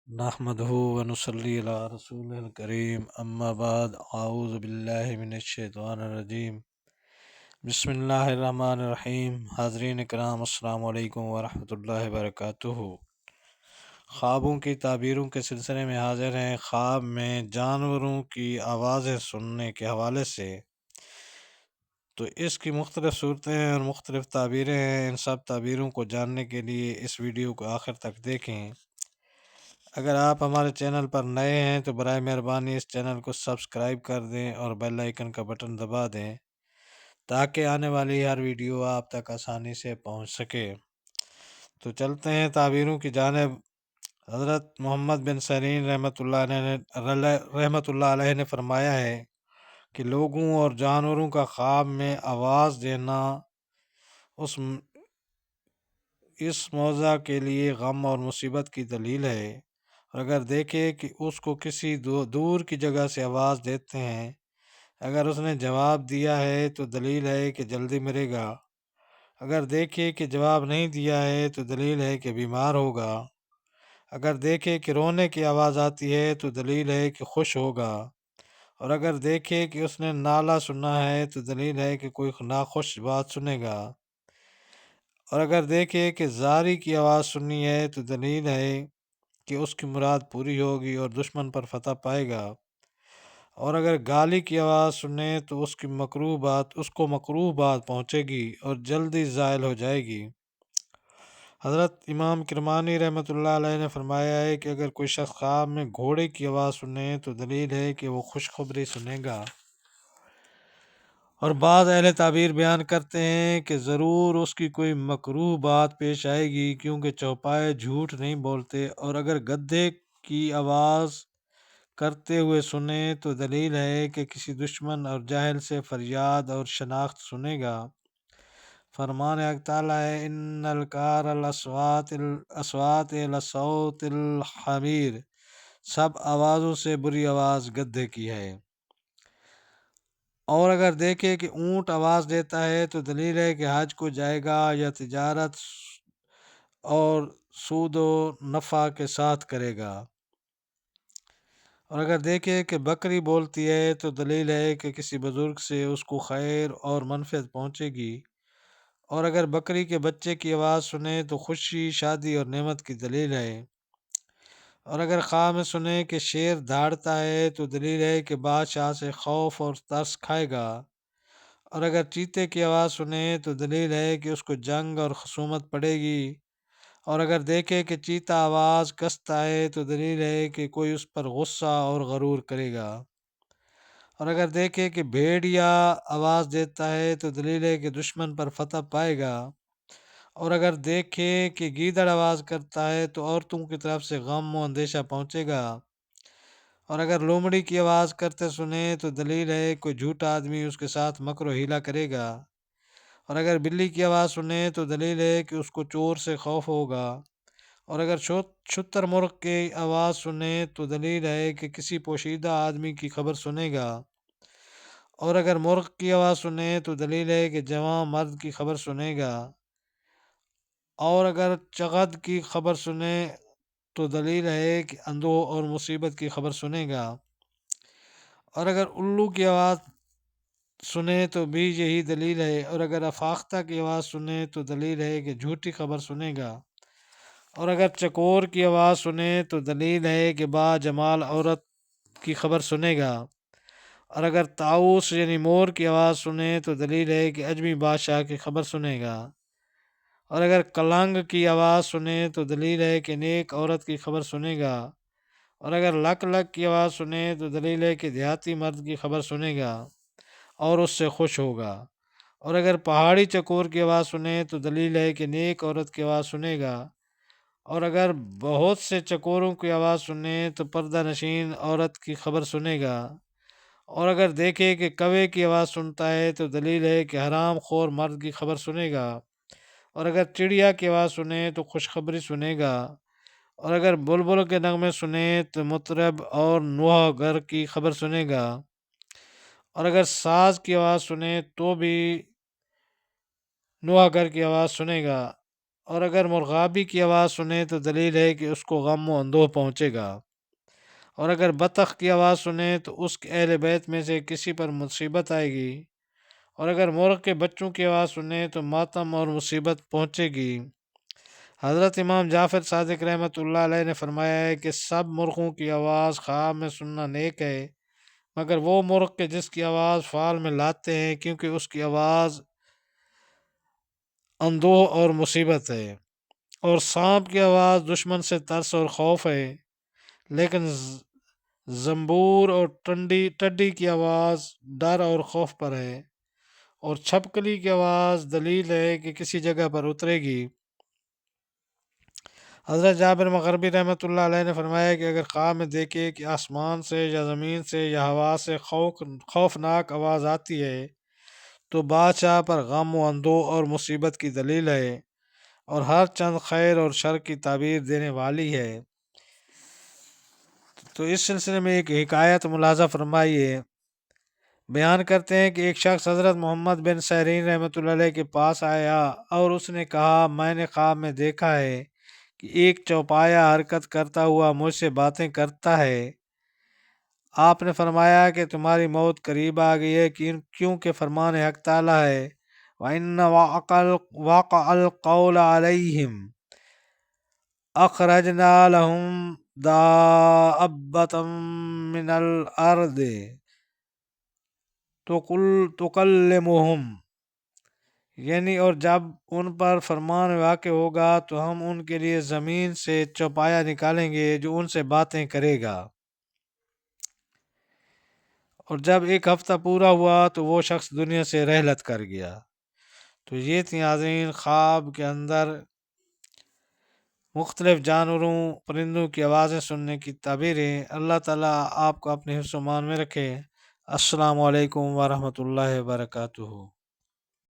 نحمدہ ونصلی علی رسول الکریم اما بعد اعوذ باللہ من الشیطان الرجیم بسم اللہ الرحمن الرحیم۔ حاضرین کرام السلام علیکم ورحمۃ اللہ وبرکاتہ۔ خوابوں کی تعبیروں کے سلسلے میں حاضر ہیں۔ خواب میں جانوروں کی آوازیں سننے کے حوالے سے تو اس کی مختلف صورتیں اور مختلف تعبیریں ہیں۔ ان سب تعبیروں کو جاننے کے لیے اس ویڈیو کو آخر تک دیکھیں۔ اگر آپ ہمارے چینل پر نئے ہیں تو برائے مہربانی اس چینل کو سبسکرائب کر دیں اور بیل آئیکن کا بٹن دبا دیں تاکہ آنے والی ہر ویڈیو آپ تک آسانی سے پہنچ سکے۔ تو چلتے ہیں تعبیروں کی جانب۔ حضرت محمد بن سیرین رحمۃ اللہ علیہ نے فرمایا ہے کہ لوگوں اور جانوروں کا خواب میں آواز دینا اس موضع کے لیے غم اور مصیبت کی دلیل ہے، اور اگر دیکھے کہ اس کو کسی دور کی جگہ سے آواز دیتے ہیں، اگر اس نے جواب دیا ہے تو دلیل ہے کہ جلدی مرے گا، اگر دیکھے کہ جواب نہیں دیا ہے تو دلیل ہے کہ بیمار ہوگا، اگر دیکھے کہ رونے کی آواز آتی ہے تو دلیل ہے کہ خوش ہوگا، اور اگر دیکھے کہ اس نے نالہ سنا ہے تو دلیل ہے کہ کوئی ناخوش بات سنے گا، اور اگر دیکھے کہ زاری کی آواز سنی ہے تو دلیل ہے کہ اس کی مراد پوری ہوگی اور دشمن پر فتح پائے گا، اور اگر گالی کی آواز سنے تو اس کو مکروہ بات پہنچے گی اور جلدی زائل ہو جائے گی۔ حضرت امام کرمانی رحمۃ اللہ علیہ نے فرمایا ہے کہ اگر کوئی شخص خواب میں گھوڑے کی آواز سنے تو دلیل ہے کہ وہ خوشخبری سنے گا، اور بعض اہل تعبیر بیان کرتے ہیں کہ ضرور اس کی کوئی مکروہ بات پیش آئے گی، کیونکہ چوپائے جھوٹ نہیں بولتے، اور اگر گدھے کی آواز کرتے ہوئے سنے تو دلیل ہے کہ کسی دشمن اور جاہل سے فریاد اور شناخت سنے گا۔ فرمان حق تعالیٰ ہے ان الکار الاصوات لصوت الحمیر، سب آوازوں سے بری آواز گدھے کی ہے، اور اگر دیکھے کہ اونٹ آواز دیتا ہے تو دلیل ہے کہ حج کو جائے گا یا تجارت اور سود و نفع کے ساتھ کرے گا، اور اگر دیکھے کہ بکری بولتی ہے تو دلیل ہے کہ کسی بزرگ سے اس کو خیر اور منفعت پہنچے گی، اور اگر بکری کے بچے کی آواز سنے تو خوشی، شادی اور نعمت کی دلیل ہے، اور اگر خواب میں سنے کہ شیر دھاڑتا ہے تو دلیل ہے کہ بادشاہ سے خوف اور ترس کھائے گا، اور اگر چیتے کی آواز سنے تو دلیل ہے کہ اس کو جنگ اور خصومت پڑے گی، اور اگر دیکھے کہ چیتا آواز کستا ہے تو دلیل ہے کہ کوئی اس پر غصہ اور غرور کرے گا، اور اگر دیکھے کہ بھیڑیا آواز دیتا ہے تو دلیل ہے کہ دشمن پر فتح پائے گا، اور اگر دیکھے کہ گیدڑ آواز کرتا ہے تو عورتوں کی طرف سے غم و اندیشہ پہنچے گا، اور اگر لومڑی کی آواز کرتے سنے تو دلیل ہے کوئی جھوٹا آدمی اس کے ساتھ مکر و حیلہ کرے گا، اور اگر بلی کی آواز سنے تو دلیل ہے کہ اس کو چور سے خوف ہوگا، اور اگر شتر مرغ کی آواز سنے تو دلیل ہے کہ کسی پوشیدہ آدمی کی خبر سنے گا، اور اگر مرغ کی آواز سنے تو دلیل ہے کہ جوان مرد کی خبر سنے گا، اور اگر چغد کی خبر سنے تو دلیل ہے کہ اندوہ اور مصیبت کی خبر سنے گا، اور اگر الو کی آواز سنے تو بھی یہی دلیل ہے، اور اگر افاختہ کی آواز سنے تو دلیل ہے کہ جھوٹی خبر سنے گا، اور اگر چکور کی آواز سنے تو دلیل ہے کہ با جمال عورت کی خبر سنے گا، اور اگر طاؤس یعنی مور کی آواز سنے تو دلیل ہے کہ اجمی بادشاہ کی خبر سنے گا، اور اگر کلنگ کی آواز سنے تو دلیل ہے کہ نیک عورت کی خبر سنے گا، اور اگر لک لک کی آواز سنے تو دلیل ہے کہ دیہاتی مرد کی خبر سنے گا اور اس سے خوش ہوگا، اور اگر پہاڑی چکور کی آواز سنے تو دلیل ہے کہ نیک عورت کی آواز سنے گا، اور اگر بہت سے چکوروں کی آواز سنے تو پردہ نشین عورت کی خبر سنے گا، اور اگر دیکھے کہ کوے کی آواز سنتا ہے تو دلیل ہے کہ حرام خور مرد کی خبر سنے گا، اور اگر چڑیا کی آواز سنے تو خوشخبری سنے گا، اور اگر بلبل کے نغمے سنے تو مطرب اور نوحہ گر کی خبر سنے گا، اور اگر ساز کی آواز سنے تو بھی نوحہ گر کی آواز سنے گا، اور اگر مرغابی کی آواز سنے تو دلیل ہے کہ اس کو غم و اندوہ پہنچے گا، اور اگر بطخ کی آواز سنے تو اس کے اہل بیت میں سے کسی پر مصیبت آئے گی، اور اگر مرغ کے بچوں کی آواز سنے تو ماتم اور مصیبت پہنچے گی۔ حضرت امام جعفر صادق رحمۃ اللہ علیہ نے فرمایا ہے کہ سب مرغوں کی آواز خواب میں سننا نیک ہے، مگر وہ مرغ کے جس کی آواز فال میں لاتے ہیں، کیونکہ اس کی آواز اندوہ اور مصیبت ہے، اور سانپ کی آواز دشمن سے ترس اور خوف ہے، لیکن زنبور اور ٹڈی کی آواز ڈر اور خوف پر ہے، اور چھپکلی کی آواز دلیل ہے کہ کسی جگہ پر اترے گی۔ حضرت جابر مغربی رحمۃ اللہ علیہ نے فرمایا کہ اگر خواب میں دیکھے کہ آسمان سے یا زمین سے یا ہوا سے خوفناک آواز آتی ہے تو بادشاہ پر غم و اندوہ اور مصیبت کی دلیل ہے، اور ہر چند خیر اور شر کی تعبیر دینے والی ہے۔ تو اس سلسلے میں ایک حکایت ملاحظہ فرمائیے۔ بیان کرتے ہیں کہ ایک شخص حضرت محمد بن سیرین رحمۃ اللہ علیہ کے پاس آیا اور اس نے کہا، میں نے خواب میں دیکھا ہے کہ ایک چوپایا حرکت کرتا ہوا مجھ سے باتیں کرتا ہے۔ آپ نے فرمایا کہ تمہاری موت قریب آ گئی ہے، کیونکہ فرمان حق تعالی ہے، وَإِنَّ وَقَعَ الْقَوْلَ عَلَيْهِمْ أَخْرَجْنَا لَهُمْ دَابَّةً مِّنَ الْأَرْضِ تُكَلِّمُهُمْ، یعنی اور جب ان پر فرمان واقع ہوگا تو ہم ان کے لیے زمین سے چوپایا نکالیں گے جو ان سے باتیں کرے گا۔ اور جب ایک ہفتہ پورا ہوا تو وہ شخص دنیا سے رحلت کر گیا۔ تو یہ تھی ناظرین خواب کے اندر مختلف جانوروں پرندوں کی آوازیں سننے کی تعبیریں۔ اللہ تعالیٰ آپ کو اپنے حفظ و امان میں رکھے۔ السلام علیکم ورحمۃ اللہ وبرکاتہ۔